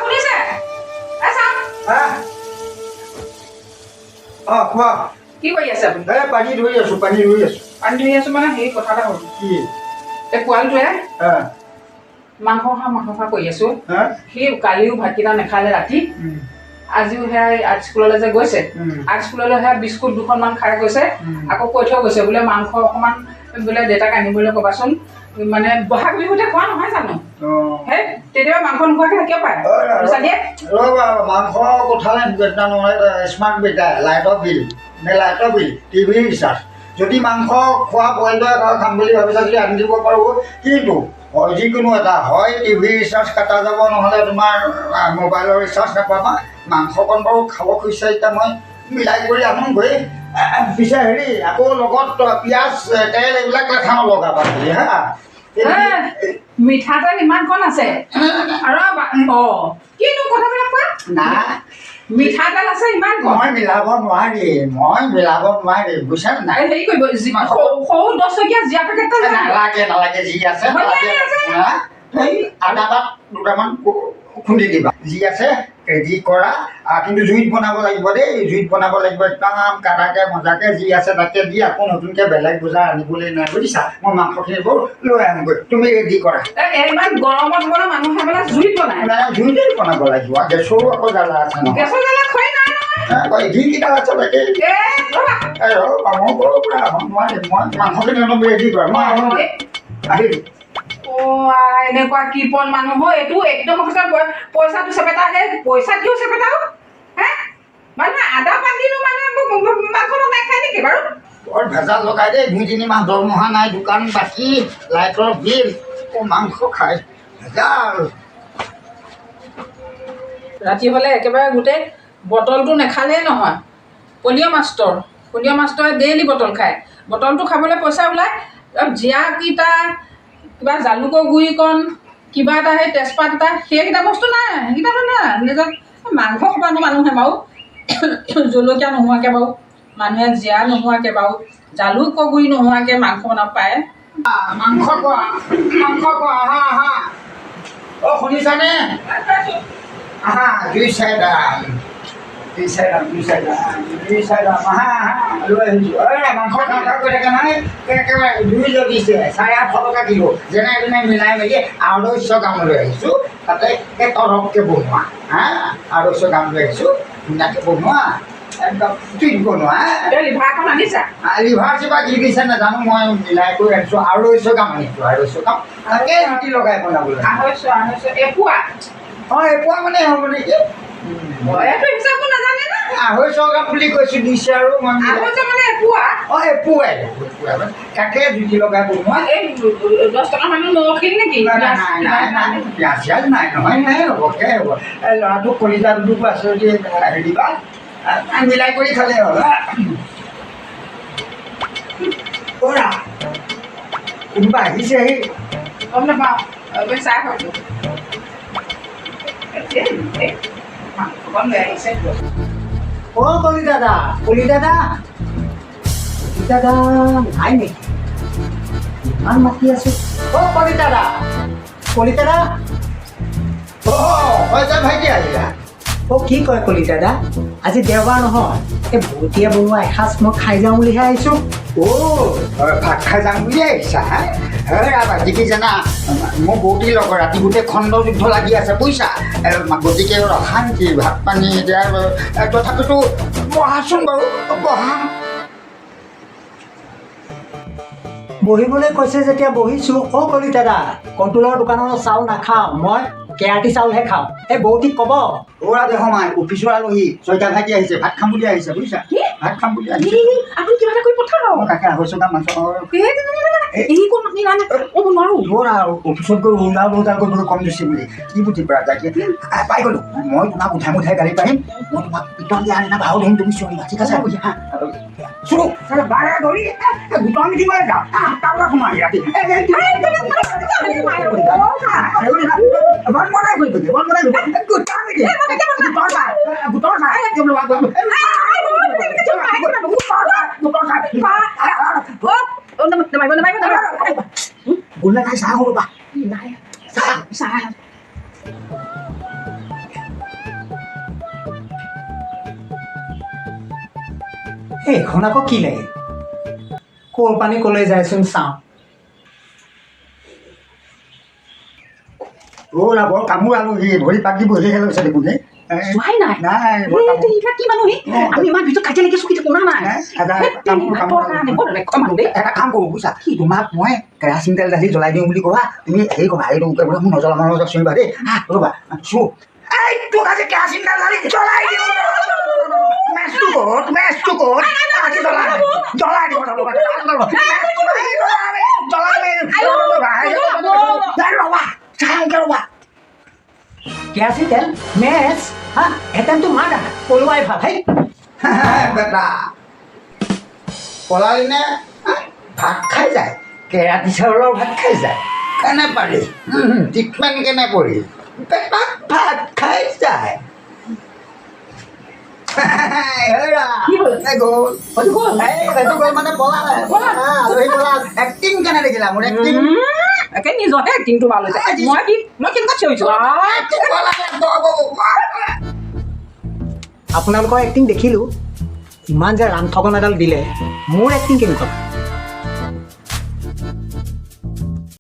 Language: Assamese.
শুনিছে কোৱা কি কৰি আছে আপুনি? পানী ধৰি আছো পানী ধৰি আছো মানে সেই কথা এটা হ'ল কি এই পোৱালিটোৱে মাংস খা কৰি আছো সি কালিও ভাতকেইটা নাখালে ৰাতি আজিও সেয়া আৰ্ট স্কুললৈ যে গৈছে আৰ্ট স্কুললৈ সেয়া বিস্কুট দুখনমান খাই গৈছে আকৌ কৈ থৈ গৈছে বোলে মাংস অকণমান বোলে দেউতাক আনিবলৈ ক'বাচোন মানে বহাগ বিহুতে খোৱা নহয় জানো সেই তেতিয়া মাংস নোখোৱাকৈ থাকিব পাৰে মাংস কোঠালে স্মাৰ্ট মিটাৰ লাইটৰ বিল টিভি ৰিচাৰ্জ যদি মাংস খোৱা পৰিয়ালটোৱে খাম বুলি ভাবিছা যদি আনি দিব পাৰোঁ কিন্তু যিকোনো এটা হয় টিভি ৰিচাৰ্জ কটা যাব নহ'লে তোমাৰ মোবাইলৰ ৰিচাৰ্জ নাপাবা মাংসকণ বাৰু খাব খুজিছে এতিয়া মই মিলাই কৰি আনোগৈ পিছে হেৰি আকৌ লগত পিঁয়াজ তেল এইবিলাক লেখাও লগাবা বুলি হা মিঠাতেল ইমান কণ আছে আৰু কিনো কথাবিলাক কোৱা নাই মিঠাতেল আছে ইমান মই মিলাব নোৱাৰিম বুজিছা নাই হেৰি কৰিব সৰু 10 টকীয়া জীয়া পেকেট নালাগে যি আছে আদা তাত দুটামান খুন্দি দিবা যি আছে ৰেডি কৰা কিন্তু জুইত বনাব লাগিব দেই একদম কাটাকে মজাকে যি আছে তাকে দি আকৌ নতুনকৈ বেলেগ বজাৰ আনিবলৈ নাই বুজিছা মই মাংসখিনি বৰ লৈ আনোগৈ তুমি ৰেডি কৰা ইমান গৰমত বোলে মানুহে বোলে জুইত বনায় জুইতে বনাব লাগিব গেছৰো আকৌ জ্বালা আছে নহয় যিকেইটা আছে তাকে মই মাংসখিনি অলপ ৰেডি কৰা মই আহিলোঁ এনেকুৱা কৃপণ মানুহ এইটো একদম পইচাটো চেপেটা পইচা কিয় চেপেটা হে মানুহে আদা পাতিনো মানে মাংস নাখায় নেকি বাৰু বৰ ভেজাল লগাই দেই 2-3 মাহ দৰমহা নাই দোকান বাকী লাইটৰ বিল মাংস খায় ভেজাল ৰাতি হ'লে একেবাৰে গোটেই বটলটো নাখালেই নহয় পলিঅ' মাষ্টৰে ডেইলি বটল খায় বটলটো খাবলৈ পইচা ওলায় জীয়াকেইটা কিবা জালুকৰ গুড়িকণ কিবা এটা সেই তেজপাত এটা সেইকেইটা বস্তু নাই সেইকেইটাতো নাই নিজৰ মাংস খোৱানো মানুহে বাৰু জলকীয়া নোহোৱাকৈ বাৰু মানুহে জীয়া নোহোৱাকৈ বাৰু জালুকৰ গুড়ি নোহোৱাকৈ মাংস বনাব পাৰে মাংস কোৱা আহা শুনিছানে আহা দুই চাইড আহা লৈ আহিছোঁ মাংস খাওঁ কৈ থাকে নহয় একেবাৰে 2 জগিছে 850 টকা কিলো যেনে তেনে মিলাই মেলি 250 গ্ৰাম লৈ আহিছোঁ তাতে তৰপকৈ বনোৱা 250 গ্ৰাম লৈ আহিছোঁ ধুনীয়াকৈ বনোৱা একদম ঠিক বনোৱা লিভাৰখন আনিছা লিভাৰ চিভাৰ কি দিছে নাজানো মই মিলাই কৰি আনিছোঁ 250 গ্ৰাম আনিছোঁ 250 গ্ৰাম তাকে ৰুটি লগাই বনাবলৈ 250 এপোৱা এপোৱা মানে হ'ব নেকি 250 গ্ৰাম বুলি কৈছোঁ দিছে আৰু এপোৱাই তাকে ৰুটি লগাই বনোৱা 10 টকা মানুহ নৰখিল নেকি পিঁয়াজ চিয়াজ নাই নহয় নাই হ'ব সেয়াই হ'ব ল'ৰাটোক কলিজা দুটুকু আছে যদি হেৰি দিবা মিলাই কৰি খালে হ'ল কোনোবা আহিছেহি গম নাপাওঁ চাই খাইছোঁ কলি দাদা নাই নেকি ইমান মাতি আছো কলি দাদা ভাইটি আহিলা কি কয় কলি দাদা আজি দেওবাৰ নহয় এই বৌতীয়ে বনোৱা এসাঁজ মই খাই যাওঁ বুলিহে আহিছোঁ ভাত খাই যাম বুলি আহিছা কি জানা মোৰ বৌতীৰ লগত ৰাতি গোটেই খণ্ড যুদ্ধ লাগি আছে বুজিছা গতিকে অশান্তি ভাত পানী এতিয়া তথাপিতো বহাচোন বাৰু বহা বহিবলৈ কৈছে যেতিয়া বহিছোঁ কলি দাদা কণ্ট্ৰলৰ দোকানৰ চাউল নাখাওঁ মই কেৰাটী চাউলহে খাওঁ এই বৌতীক ক'ব সোমাই অফিচৰ আলহী 6টা ভাইটি আহিছে ভাত খাম বুলি আহিছে বুজিছা ভাত খাম বুলি আহিছে আপুনি কিবা এটা কৰি পঠাওঁ তাকে 250 গ্ৰাম মাংস অফিচত গৈ ওলাও কৰিবলৈ কম দিছে বুলি কি বুজি পৰা যায় পাই গ'লোঁ মই তোমাক উঠাই গাড়ী পাৰিম মই তোমাক পিটন দিয়া আনিনা ভাও ধৰিম তুমি চিঞৰিবা ঠিক আছে বাৰে ধৰি গোটন দিবলৈ যাওঁ তাৰপৰা সোমাই ৰাতি গোলা খাই চাহ হ'ব বা চাহ এইখন আকৌ কি লাগে ক'ৰ পানী ক'লৈ যায়চোন চাওঁ অ' বৰ কামোৰ আলহী ভৰি পাকি বহিহে লৈছে দেখোন হে চোৱাই নাই নাই বৰ এই, কামোৰ। এইবিলাক কি মানুহ হে? আমি ইমান ভিতৰত কাজিয়া লাগি চকী থাকো না নাই কামোৰ বৰ লক্ষ্য মানুহ দেই এটা কাম কৰোঁ বুজিছা তোমাক মই কেৰাচিন তেল ঢালি জ্বলাই দিওঁ বুলি ক'বা তুমি হেৰি ক'বা এইটো মোৰ নজ্বলা মানুহ চুইবা দেই ৰ'বা চু এই তোক আজি কেৰাচিন তেল ঢালি জ্বলাই দিওঁ মেচটো ক'ত আজি জ্বলাই দিব ৰ'বা কেৰাচিন তেল মেচ হা এটেমটো মাৰ দেখা পলোৱাই ভাল হেই বেটা পলালি নে ভাত খাই যায় কেৰাতি চাউলৰ ভাত খাই যায় কেনে পাৰি ট্ৰিটমেণ্ট কেনে পৰিল পেটত ভাত খাই যায় এক্টিং কেনে দেখিলা মোৰ এক্টিং একে নিজৰহে এক্টিংটো ভাল হৈছে মই কেনেকুৱা চিঞৰিছোঁ আপোনালোকৰ এক্টিং দেখিলোঁ ইমান যে ৰাম ঠগন এডাল দিলে মোৰ এক্টিং কেনেকুৱা